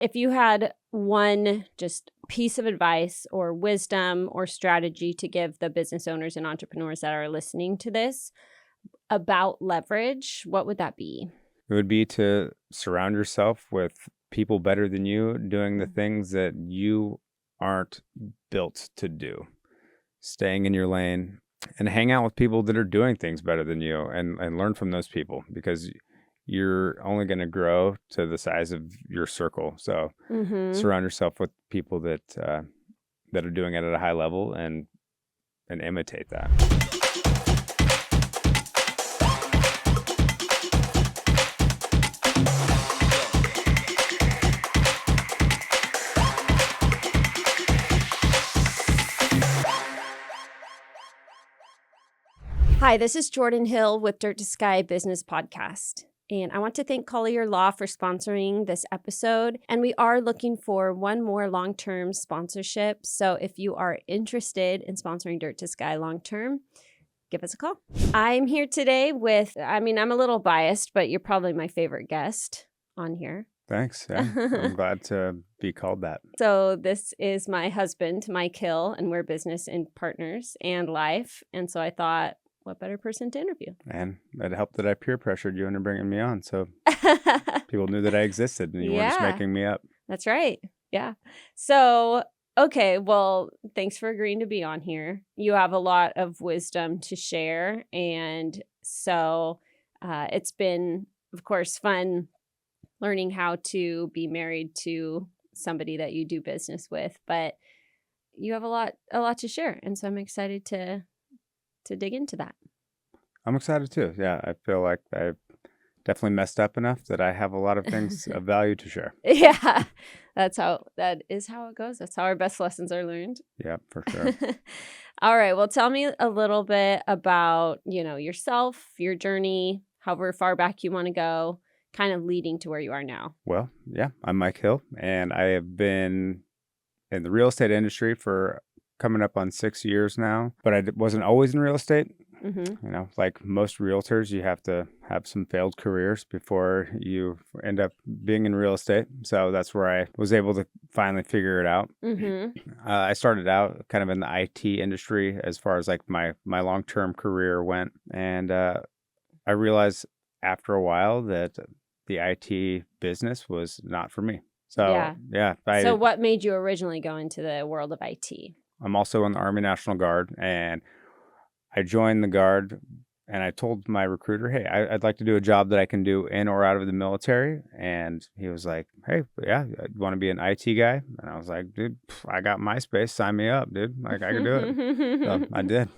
If you had one just piece of advice or wisdom or strategy to give the business owners and entrepreneurs that are listening to this about leverage, what would that be? It would be to surround yourself with people better than you doing the things that you aren't built to do. Staying in your lane and hang out with people that are doing things better than you and learn from those people, because you're only going to grow to the size of your circle. So surround yourself with people that are doing it at a high level and imitate that. Hi, this is Jordan Hill with Dirt to Sky Business Podcast. And I want to thank Collier Law for sponsoring this episode. And we are looking for one more long-term sponsorship. So if you are interested in sponsoring Dirt to Sky long-term, give us a call. I'm here today with, I'm a little biased, but you're probably my favorite guest on here. Thanks. Yeah, I'm glad to be called that. So this is my husband, Mike Hill, and we're business and partners and life. And so I thought, what better person to interview? And it helped that I peer pressured you into bringing me on. So people knew that I existed and you weren't just making me up. That's right. Yeah. So, okay. Well, thanks for agreeing to be on here. You have a lot of wisdom to share. And so it's been, of course, fun learning how to be married to somebody that you do business with. But you have a lot to share. And so I'm excited to dig into that. I'm excited too. Yeah, I feel like I've definitely messed up enough that I have a lot of things of value to share. Yeah, that is how it goes. That's how our best lessons are learned. Yeah, for sure. All right. Well, tell me a little bit about, yourself, your journey, however far back you want to go, kind of leading to where you are now. Well, yeah, I'm Mike Hill, and I have been in the real estate industry for coming up on 6 years now, but I wasn't always in real estate. Mm-hmm. Like most realtors, you have to have some failed careers before you end up being in real estate. So that's where I was able to finally figure it out. Mm-hmm. I started out kind of in the IT industry as far as like my long-term career went. And I realized after a while that the IT business was not for me. So yeah. So what made you originally go into the world of IT? I'm also in the Army National Guard, and I joined the Guard, and I told my recruiter, hey, I'd like to do a job that I can do in or out of the military. And he was like, hey, yeah, you want to be an IT guy? And I was like, dude, I got MySpace. Sign me up, dude. Like, I can do it. So I did.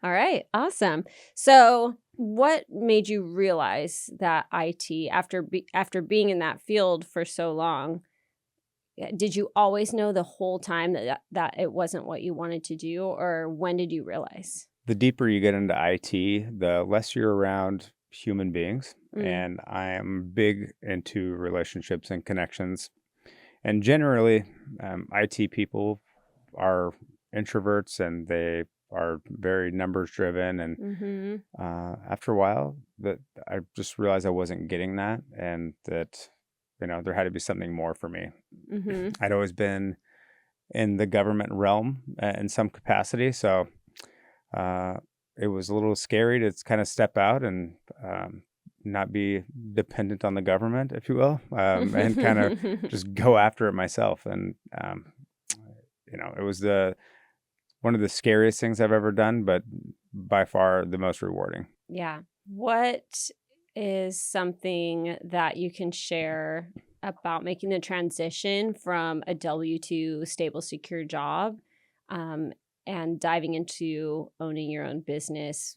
All right. Awesome. So what made you realize that IT, after being in that field for so long, did you always know the whole time that it wasn't what you wanted to do, or when did you realize? The deeper you get into IT, the less you're around human beings. And I am big into relationships and connections. And generally, IT people are introverts and they are very numbers driven. And after a while, that I just realized I wasn't getting that, and that there had to be something more for me. I'd always been in the government realm in some capacity, so it was a little scary to kind of step out and not be dependent on the government, if you will, and kind of just go after it myself. And it was one of the scariest things I've ever done, but by far the most rewarding. Yeah. What is something that you can share about making the transition from a W-2 stable, secure job and diving into owning your own business,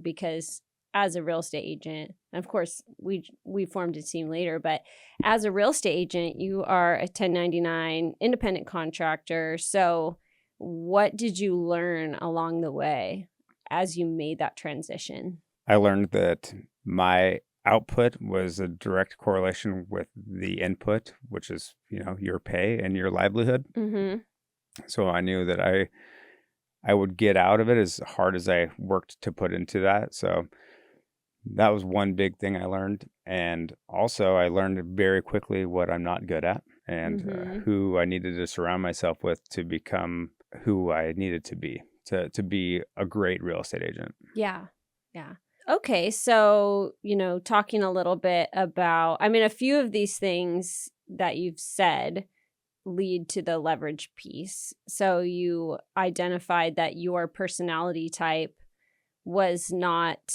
because as a real estate agent, and of course we formed a team later, but as a real estate agent, you are a 1099 independent contractor. So what did you learn along the way as you made that transition? I learned that my output was a direct correlation with the input, which is, your pay and your livelihood. So I knew that I would get out of it as hard as I worked to put into that. So that was one big thing I learned. And also I learned very quickly what I'm not good at. and Mm-hmm. who I needed to surround myself with to become who I needed to be a great real estate agent. Yeah. Yeah. Okay. So, talking a little bit about, I mean, a few of these things that you've said lead to the leverage piece. So you identified that your personality type was not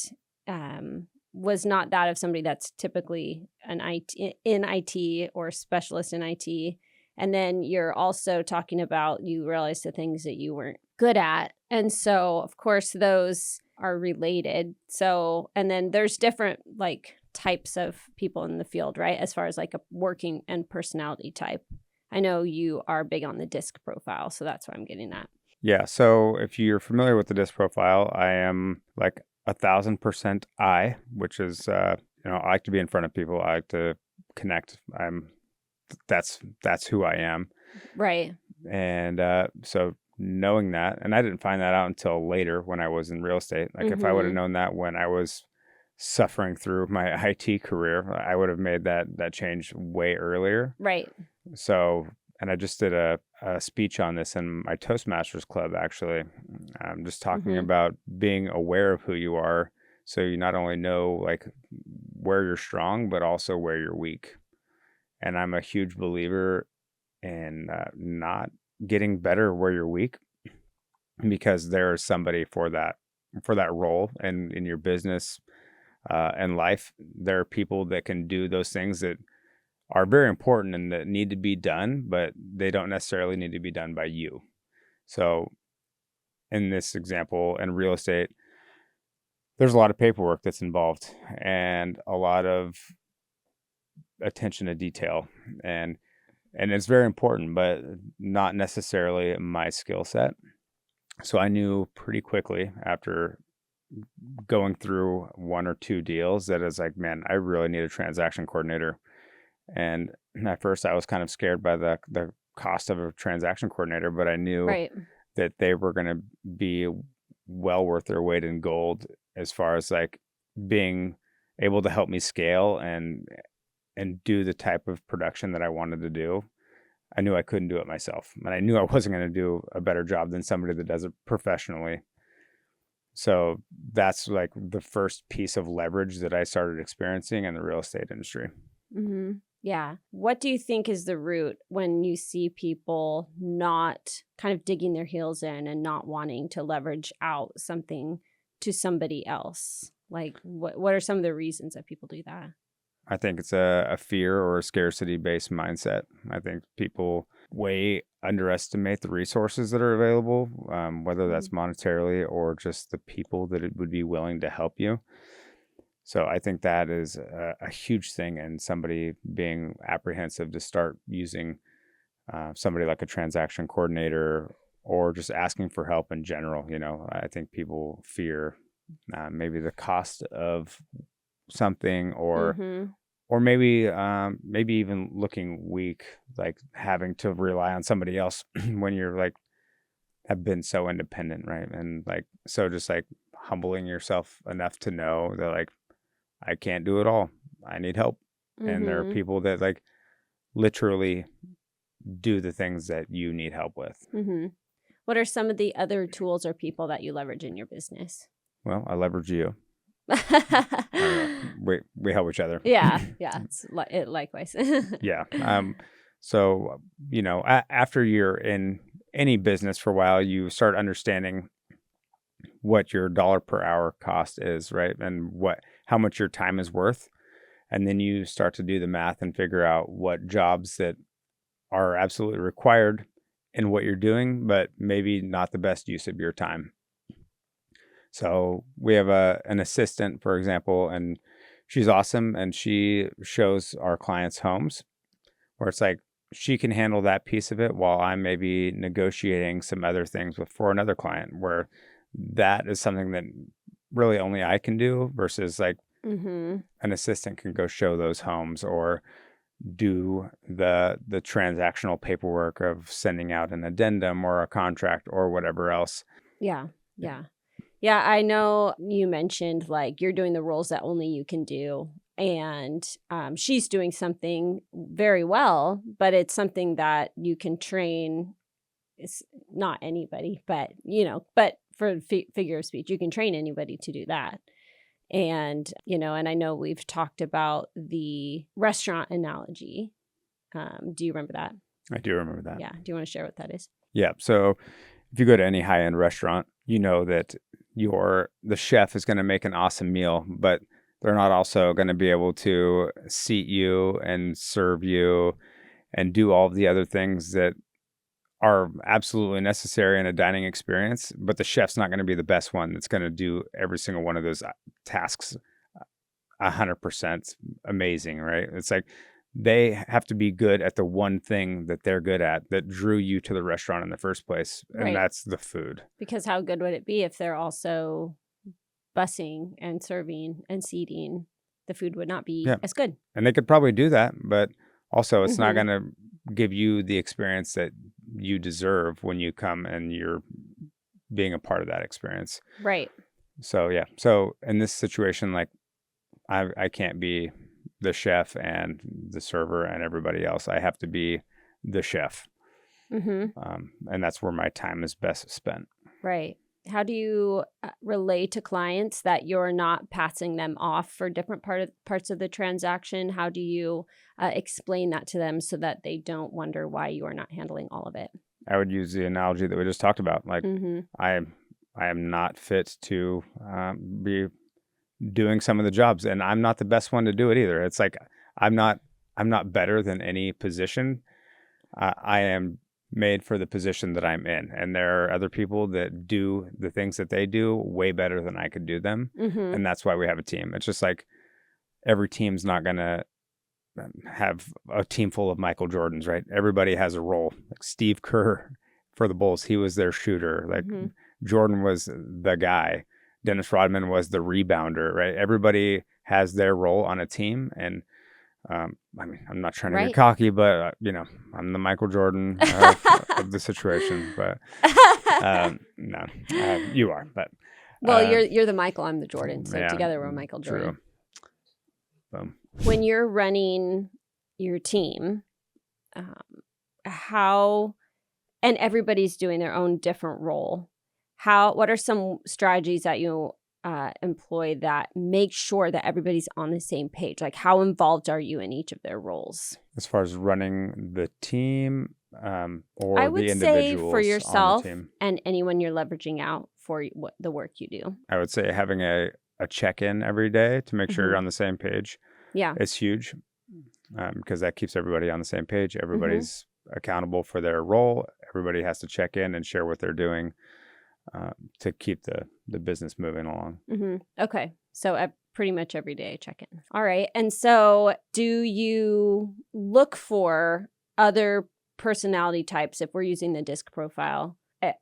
that of somebody that's typically an IT in IT or specialist in IT. And then you're also talking about you realized the things that you weren't good at. And so of course those are related. So and then there's different like types of people in the field, right? As far as like a working and personality type. I know you are big on the disc profile, so that's what I'm getting at. Yeah. So if you're familiar with the disc profile, I am like 1,000% I, which is, I like to be in front of people. I like to connect. That's who I am. Right. And so knowing that, and I didn't find that out until later when I was in real estate. Like if I would have Mm-hmm. known that when I was suffering through my IT career, I would have made that change way earlier. Right. So, and I just did a speech on this in my Toastmasters club, actually. I'm just talking Mm-hmm. about being aware of who you are. So you not only know like where you're strong, but also where you're weak. And I'm a huge believer in not getting better where you're weak, because there is somebody for that role and in your business and life. There are people that can do those things that are very important and that need to be done, but they don't necessarily need to be done by you. So in this example, in real estate, there's a lot of paperwork that's involved and a lot of attention to detail, and it's very important, but not necessarily my skill set. So I knew pretty quickly after going through one or two deals that is like, man, I really need a transaction coordinator. And at first I was kind of scared by the cost of a transaction coordinator, but I knew Right. that they were going to be well worth their weight in gold as far as like being able to help me scale and do the type of production that I wanted to do. I knew I couldn't do it myself, and I knew I wasn't going to do a better job than somebody that does it professionally. So that's like the first piece of leverage that I started experiencing in the real estate industry. Mm-hmm. Yeah. What do you think is the root when you see people not kind of digging their heels in and not wanting to leverage out something to somebody else? Like, what are some of the reasons that people do that? I think it's a fear or a scarcity based mindset. I think people way underestimate the resources that are available, whether that's monetarily or just the people that it would be willing to help you. So I think that is a huge thing in somebody being apprehensive to start using somebody like a transaction coordinator or just asking for help in general. I think people fear maybe the cost of something, or Mm-hmm. maybe even looking weak, like having to rely on somebody else when you're like have been so independent, right? And like so just like humbling yourself enough to know that like I can't do it all. I need help. And there are Mm-hmm. people that like literally do the things that you need help with. Mm-hmm. What are some of the other tools or people that you leverage in your business? Well, I leverage you. We help each other. Yeah. It's it likewise. Yeah. So, after you're in any business for a while, you start understanding what your dollar per hour cost is, right? And how much your time is worth. And then you start to do the math and figure out what jobs that are absolutely required in what you're doing, but maybe not the best use of your time. So we have an assistant, for example, and she's awesome, and she shows our clients homes where it's like she can handle that piece of it while I'm maybe negotiating some other things for another client, where that is something that really only I can do versus like Mm-hmm. an assistant can go show those homes or do the transactional paperwork of sending out an addendum or a contract or whatever else. Yeah. Yeah. Yeah. I know you mentioned like you're doing the roles that only you can do. and she's doing something very well, but it's something that you can train. It's not anybody, but but for figure of speech, you can train anybody to do that. And and I know we've talked about the restaurant analogy. Do you remember that? I do remember that. Yeah. Do you want to share what that is? Yeah. So if you go to any high-end restaurant, you know that the chef is going to make an awesome meal, but they're not also going to be able to seat you and serve you and do all of the other things that are absolutely necessary in a dining experience. But the chef's not going to be the best one that's going to do every single one of those tasks 100% amazing, right? It's like they have to be good at the one thing that they're good at that drew you to the restaurant in the first place, and Right. that's the food. Because how good would it be if they're also bussing and serving and seating? The food would not be as good. And they could probably do that, but also it's not Mhm. going to give you the experience that you deserve when you come and you're being a part of that experience. Right. So yeah. So in this situation, like I can't be the chef and the server and everybody else. I have to be the chef. Mm-hmm. And that's where my time is best spent. Right. How do you relate to clients that you're not passing them off for different parts of the transaction? How do you explain that to them so that they don't wonder why you are not handling all of it? I would use the analogy that we just talked about. Like Mm-hmm. I am not fit to be doing some of the jobs, and I'm not the best one to do it either. It's like I'm not better than any position. I am made for the position that I'm in, and there are other people that do the things that they do way better than I could do them. Mm-hmm. And that's why we have a team. It's just like every team's not gonna have a team full of Michael Jordans, right? Everybody has a role. Like Steve Kerr for the Bulls, he was their shooter. Like Mm-hmm. Jordan was the guy. Dennis Rodman was the rebounder, right? Everybody has their role on a team, and I mean, I'm not trying to Right. get cocky, but I'm the Michael Jordan of the situation. But no, you are. But well, you're the Michael, I'm the Jordan. So yeah, together we're Michael Jordan. True. Boom. When you're running your team, how, and everybody's doing their own different role. What are some strategies that you employ that make sure that everybody's on the same page? Like, how involved are you in each of their roles? As far as running the team, or I would the say individuals for on yourself the team, and anyone you're leveraging out for the work you do. I would say having a check-in every day to make sure Mhm. you're on the same page Yeah. is huge, because that keeps everybody on the same page. Everybody's accountable for their role. Everybody has to check in and share what they're doing to keep the business moving along. Mm-hmm. Okay. So pretty much every day check in. All right. And so do you look for other personality types if we're using the DISC profile?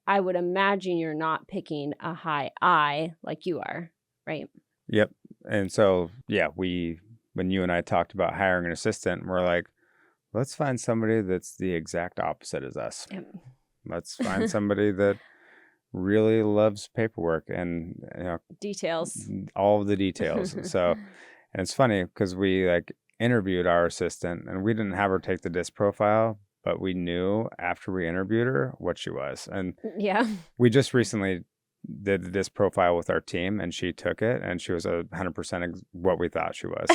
I would imagine you're not picking a high I like you are, right? Yep. And so, yeah, when you and I talked about hiring an assistant, we're like, let's find somebody that's the exact opposite as us. Yep. Let's find somebody that really loves paperwork and Details. all of the details. So, and it's funny because we interviewed our assistant and we didn't have her take the DISC profile, but we knew after we interviewed her what she was. And Yeah. we just recently did the DISC profile with our team, and she took it, and she was 100% what we thought she was.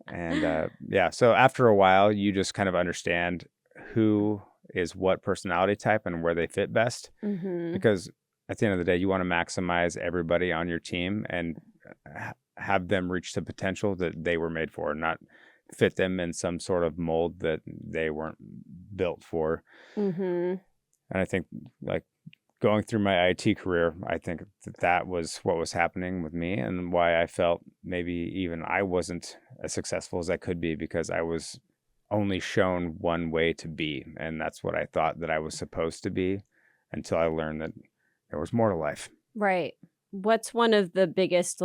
And yeah, so after a while, you just kind of understand who is what personality type and where they fit best. Mm-hmm. Because at the end of the day, you want to maximize everybody on your team and have them reach the potential that they were made for, not fit them in some sort of mold that they weren't built for. Mm-hmm. And I think going through my IT career, I think that was what was happening with me and why I felt maybe even I wasn't as successful as I could be, because I was only shown one way to be. And that's what I thought that I was supposed to be, until I learned that there was more to life. Right. What's one of the biggest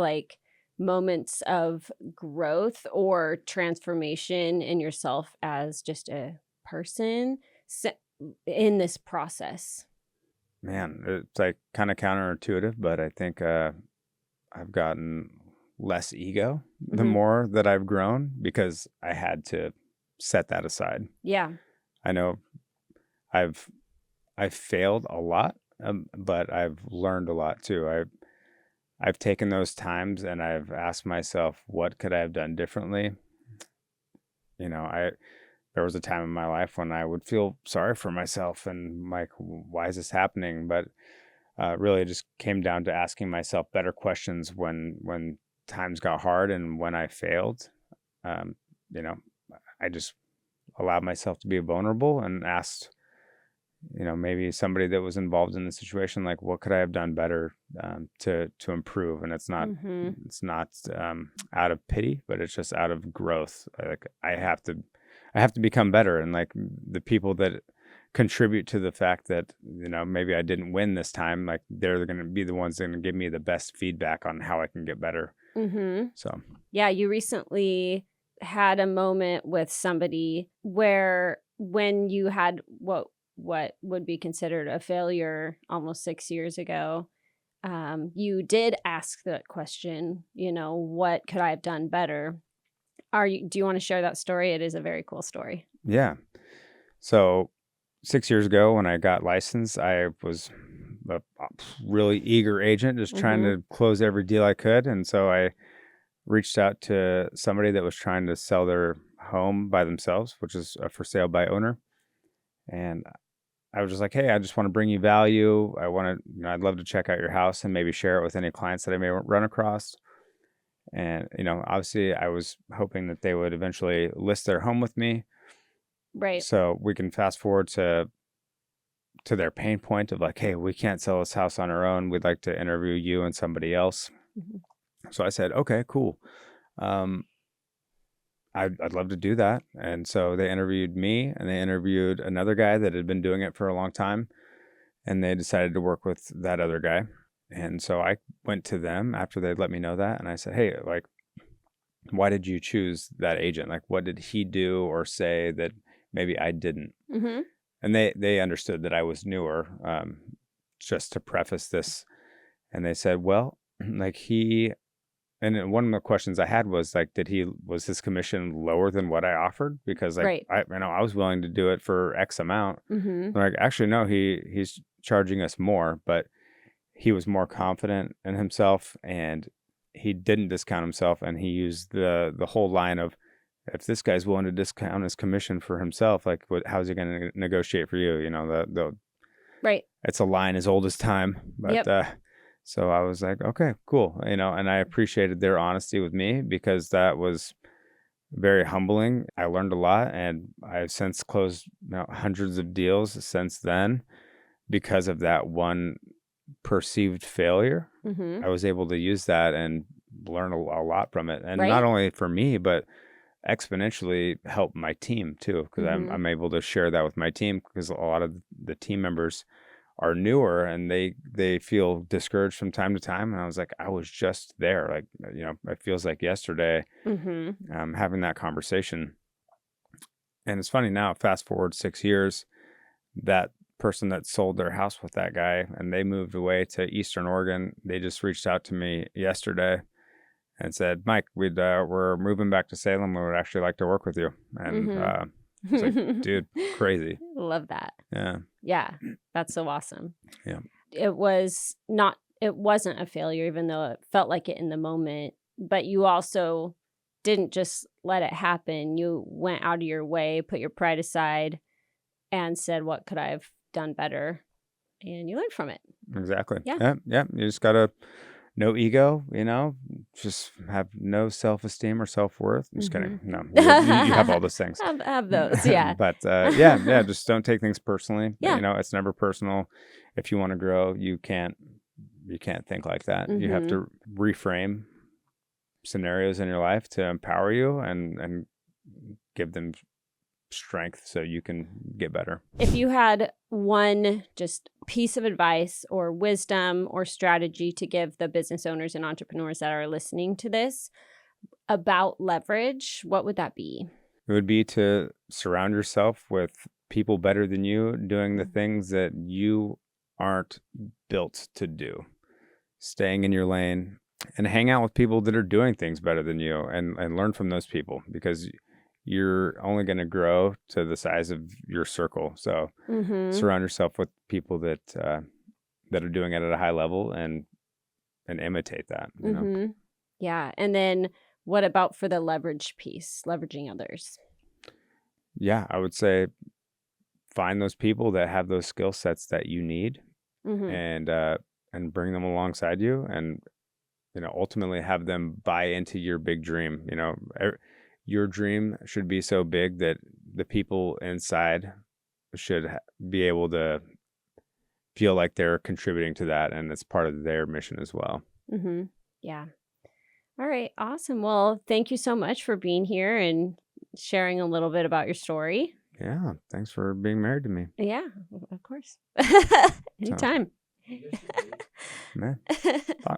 moments of growth or transformation in yourself as just a person in this process? Man, it's kind of counterintuitive, but I think I've gotten less ego the Mhm. more that I've grown because I had to set that aside. Yeah. I know I've failed a lot, but I've learned a lot too. I've taken those times and I've asked myself, what could I have done differently? I there was a time in my life when I would feel sorry for myself and like, why is this happening? But really, it just came down to asking myself better questions when times got hard and when I failed. Um, you know, I just allowed myself to be vulnerable and asked, maybe somebody that was involved in the situation, like, what could I have done better to improve? And Mhm. it's not out of pity, but it's just out of growth. Like I have to become better, and like the people that contribute to the fact that maybe I didn't win this time, like they're going to be the ones that are going to give me the best feedback on how I can get better. Mhm. So Yeah, you recently had a moment with somebody where when you had what would be considered a failure almost 6 years ago, you did ask that question, what could I have done better? Do you want to share that story? It is a very cool story. yeah, so 6 years ago when I got licensed, I was a really eager agent, just trying Mhm. to close every deal I could, and so I reached out to somebody that was trying to sell their home by themselves, which is a for sale by owner. And I was just like, hey, I just want to bring you value. I want to, I'd love to check out your house and maybe share it with any clients that I may run across. And, obviously I was hoping that they would eventually list their home with me. Right. So we can fast forward to their pain point of like, hey, we can't sell this house on our own. We'd like to interview you and somebody else. Mhm. So I said, okay, cool. Um, I'd love to do that. And so they interviewed me and they interviewed another guy that had been doing it for a long time. And they decided to work with that other guy. And so I went to them after they'd let me know that. And I said, hey, like, why did you choose that agent? Like, what did he do or say that maybe I didn't? Mhm. And they understood that I was newer, just to preface this. And they said, well, like and then one of the questions I had was like, was his commission lower than what I offered? Because like Right. I was willing to do it for X amount. Mhm. They're like, actually, no, he's charging us more, but he was more confident in himself and he didn't discount himself. And he used the whole line of, if this guy's willing to discount his commission for himself, like how's he going to negotiate for you? Right. It's a line as old as time, but Yep. so I was like, okay, cool, and I appreciated their honesty with me because that was very humbling. I learned a lot, and I've since closed hundreds of deals since then because of that one perceived failure. Mhm. I was able to use that and learn a lot from it, and not Right? only for me, but exponentially help my team too, because Mhm. I'm able to share that with my team because a lot of the team members are newer and they feel discouraged from time to time. And I was like, I was just there, like it feels like yesterday, Mhm. having that conversation. And it's funny now, fast forward 6 years, that person that sold their house with that guy and they moved away to Eastern Oregon, they just reached out to me yesterday and said, Mike, we're moving back to Salem. We would actually like to work with you. And Mhm. it's like, dude, crazy. Love that. Yeah. Yeah. That's so awesome. Yeah. It wasn't a failure, even though it felt like it in the moment, but you also didn't just let it happen. You went out of your way, put your pride aside, and said, what could I have done better? And you learned from it. Exactly. Yeah. Yeah. Yeah. You just gotta no ego, just have no self-esteem or self-worth. I'm just kidding. Mhm. No, you have all those things. Have those, yeah. But yeah, just don't take things personally. Yeah. It's never personal. If you want to grow, you can't think like that. You have Mhm. to reframe scenarios in your life to empower you and give them strength so you can get better. If you had one just piece of advice or wisdom or strategy to give the business owners and entrepreneurs that are listening to this about leverage, what would that be? It would be to surround yourself with people better than you doing the Mm. things that you aren't built to do. Staying in your lane, and hang out with people that are doing things better than you, and learn from those people, because you're only going to grow to the size of your circle. So Mm-hmm. surround yourself with people that are doing it at a high level, and imitate that, Mm-hmm. Yeah. And then what about for the leverage piece, leveraging others? Yeah, I would say find those people that have those skill sets that you need, Mm-hmm. and bring them alongside you, and ultimately have them buy into your big dream. Your dream should be so big that the people inside should be able to feel like they're contributing to that, and it's part of their mission as well. Mm-hmm. Yeah. All right. Awesome. Well, thank you so much for being here and sharing a little bit about your story. Yeah, thanks for being married to me. Yeah, of course. So, Anytime. man,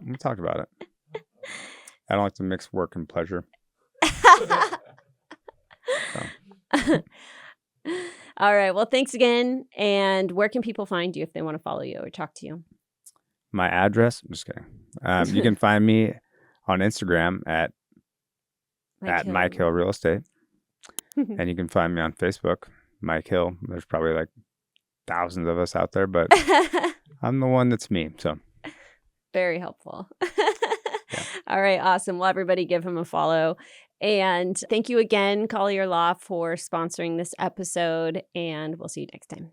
we talked about it. I don't like to mix work and pleasure. So. All right. Well, thanks again. And where can people find you if they want to follow you or talk to you? My address? I'm just kidding. You can find me on Instagram at Mike Hill Real Estate. And you can find me on Facebook, Mike Hill. There's probably like thousands of us out there, but I'm the one that's me. So very helpful. Yeah. All right. Awesome. Well, everybody give him a follow. And thank you again, Collier Law, for sponsoring this episode. And we'll see you next time.